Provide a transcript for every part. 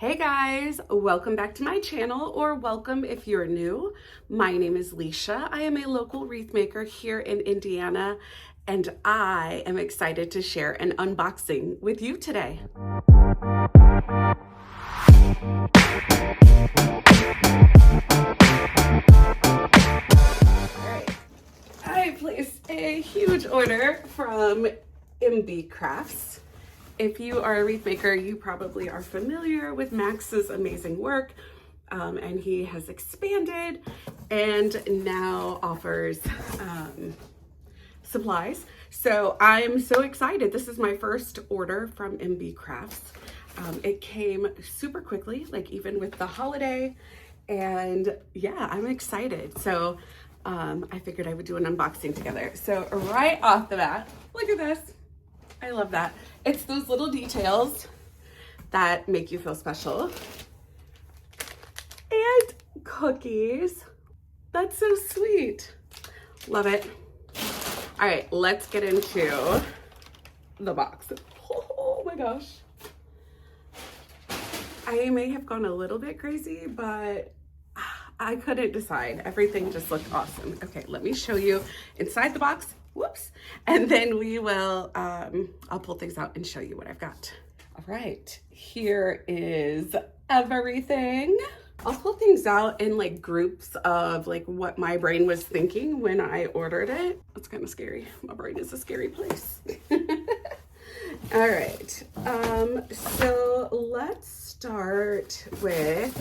Hey guys, welcome back to my channel, or welcome if you're new. My name is Leisha. I am a local wreath maker here in Indiana, and I am excited to share an unboxing with you today. Alright, I placed a huge order from Crafts. If you are a wreath maker, you probably are familiar with Max's amazing work, and he has expanded and now offers supplies. So I'm so excited. This is my first order from MB Crafts. It came super quickly, like even with the holiday, and yeah, I'm excited. So I figured I would do an unboxing together. So right off the bat, look at this. I love that. It's those little details that make you feel special. And cookies. That's so sweet. Love it. All right, let's get into the box. Oh my gosh. I may have gone a little bit crazy, but I couldn't decide. Everything just looked awesome. Okay, let me show you inside the box. Whoops. And then we will, I'll pull things out and show you what I've got. All right, here is everything. I'll pull things out in like groups of like what my brain was thinking when I ordered it. It's kind of scary. My brain is a scary place. All right, so let's start with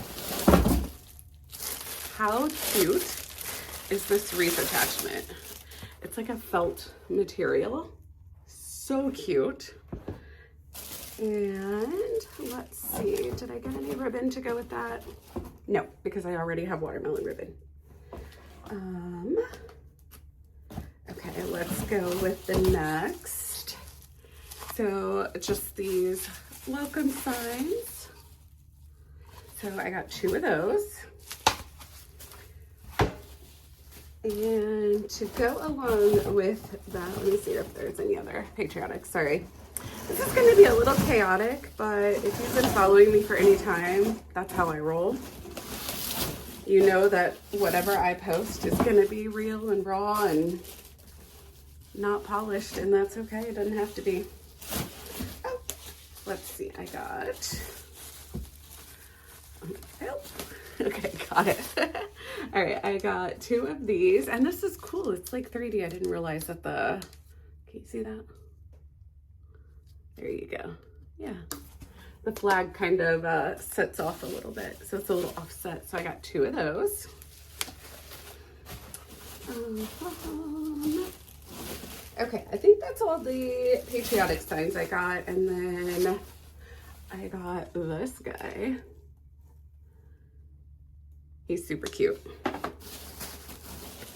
how cute is this wreath attachment? It's like a felt material. So cute. And let's see, did I get any ribbon to go with that? No, because I already have watermelon ribbon. Okay, let's go with the next. So just these welcome signs. So I got 2 of those. And to go along with that, let me see if there's any other patriotic, sorry. This is gonna be a little chaotic, but if you've been following me for any time, that's how I roll. You know that whatever I post is gonna be real and raw and not polished, and that's okay, it doesn't have to be. Oh, let's see, I got, help. Okay, got it. All right, I got 2 of these, and this is cool. It's like 3D. I didn't realize that can you see that? There you go. Yeah. The flag kind of sets off a little bit, so it's a little offset. So I got 2 of those. Okay, I think that's all the patriotic signs I got, and then I got this guy. He's super cute.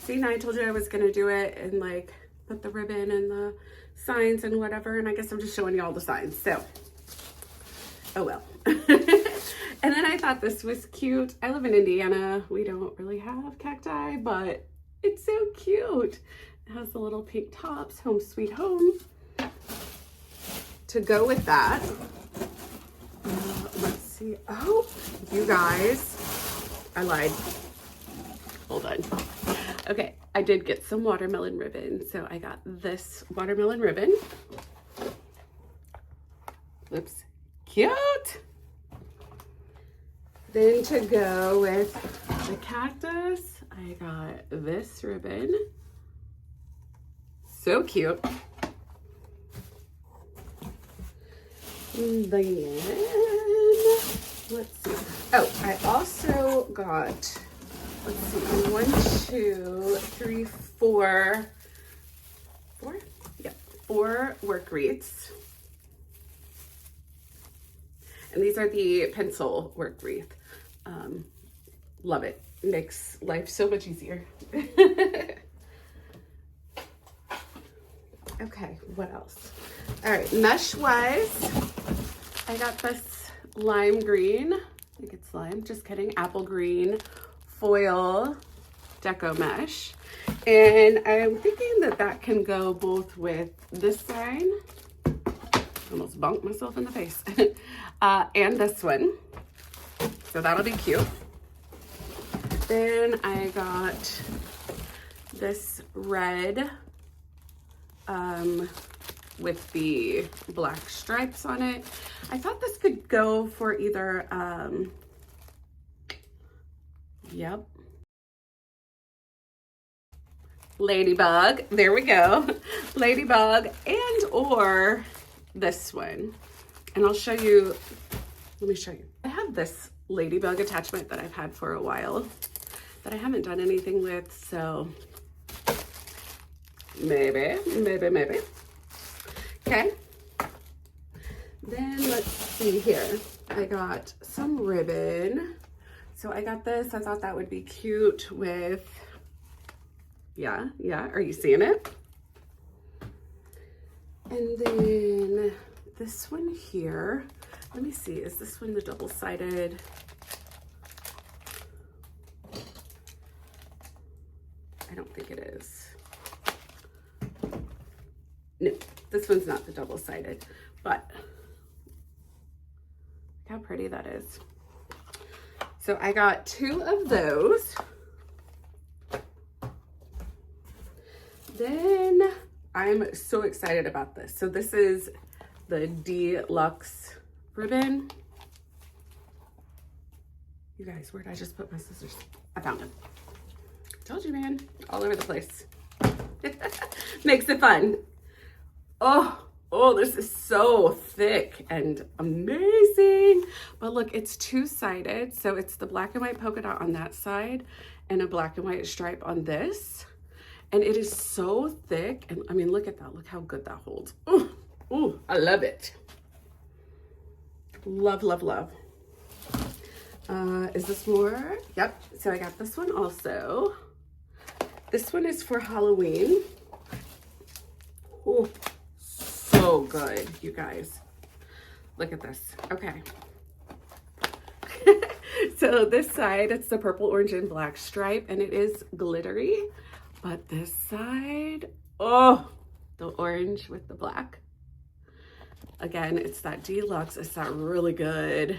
See, now I told you I was gonna do it and like put the ribbon and the signs and whatever, and I guess I'm just showing you all the signs, so, oh well. And then I thought this was cute. I live in Indiana. We don't really have cacti, but it's so cute. It has the little pink tops, home sweet home. To go with that, let's see. Oh, you guys, I lied. Hold on. Okay, I did get some watermelon ribbon. So I got this watermelon ribbon. Oops, cute. Then to go with the cactus, I got this ribbon. So cute. And then, let's see. Oh, I also got, let's see, 1, 2, 3, 4, 4? Yeah, 4 work wreaths. And these are the pencil work wreath. Love it. Makes life so much easier. Okay, what else? All right, mesh-wise, I got this lime green. I think it's lime, just kidding. Apple green foil deco mesh. And I'm thinking that that can go both with this sign. Almost bumped myself in the face. And this one. So that'll be cute. Then I got this red with the black stripes on it. I thought this could go for either, yep, ladybug, there we go, ladybug, and or this one. And I'll show you, let me show you. I have this ladybug attachment that I've had for a while that I haven't done anything with, so maybe. Okay. Then let's see here. I got some ribbon. So I got this. I thought that would be cute with, yeah. Are you seeing it? And then this one here. Let me see. Is this one the double-sided? I don't think it is. No, this one's not the double-sided, but look how pretty that is. So I got 2 of those. Then I'm so excited about this. So this is the Deluxe ribbon. You guys, where did I just put my scissors? I found them. Told you, man, all over the place. Makes it fun. Oh, this is so thick and amazing. But look, it's 2-sided. So it's the black and white polka dot on that side and a black and white stripe on this. And it is so thick. And I mean, look at that. Look how good that holds. Ooh, I love it. Love. Is this more? Yep. So I got this one also. This one is for Halloween. Oh, so good, you guys. Look at this. Okay. So this side, it's the purple, orange, and black stripe, and it is glittery. But this side, oh, the orange with the black. Again, it's that Deluxe. It's that really good.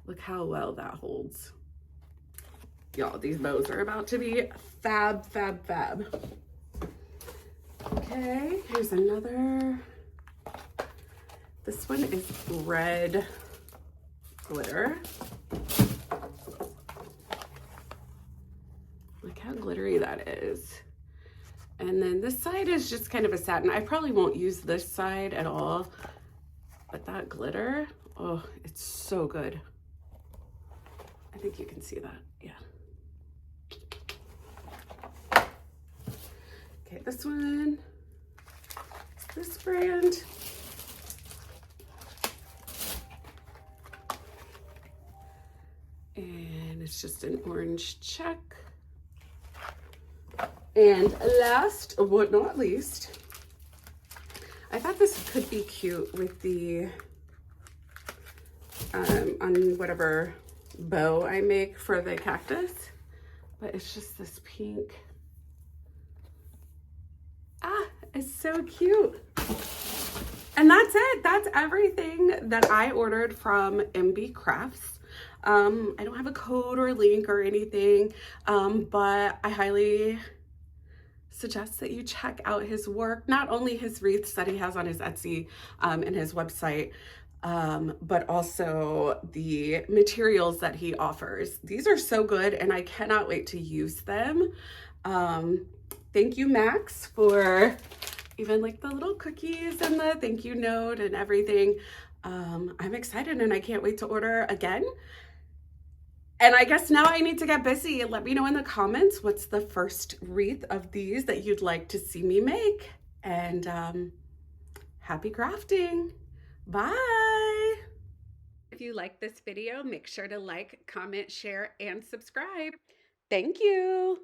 Look how well that holds. Y'all, these bows are about to be fab. Okay, here's another. This one is red glitter. Look how glittery that is. And then this side is just kind of a satin. I probably won't use this side at all, but that glitter, oh, it's so good. I think you can see that, yeah. Okay, this one, this brand. And it's just an orange check. And last but not least, I thought this could be cute with the, on whatever bow I make for the cactus, but it's just this pink. Ah, it's so cute. And that's it. That's everything that I ordered from MB Crafts. I don't have a code or a link or anything, but I highly suggest that you check out his work, not only his wreaths that he has on his Etsy and his website, but also the materials that he offers. These are so good and I cannot wait to use them. Thank you, Max, for even like the little cookies and the thank you note and everything. I'm excited and I can't wait to order again. And I guess now I need to get busy. Let me know in the comments what's the first wreath of these that you'd like to see me make. And happy crafting. Bye. If you like this video, make sure to like, comment, share, and subscribe. Thank you.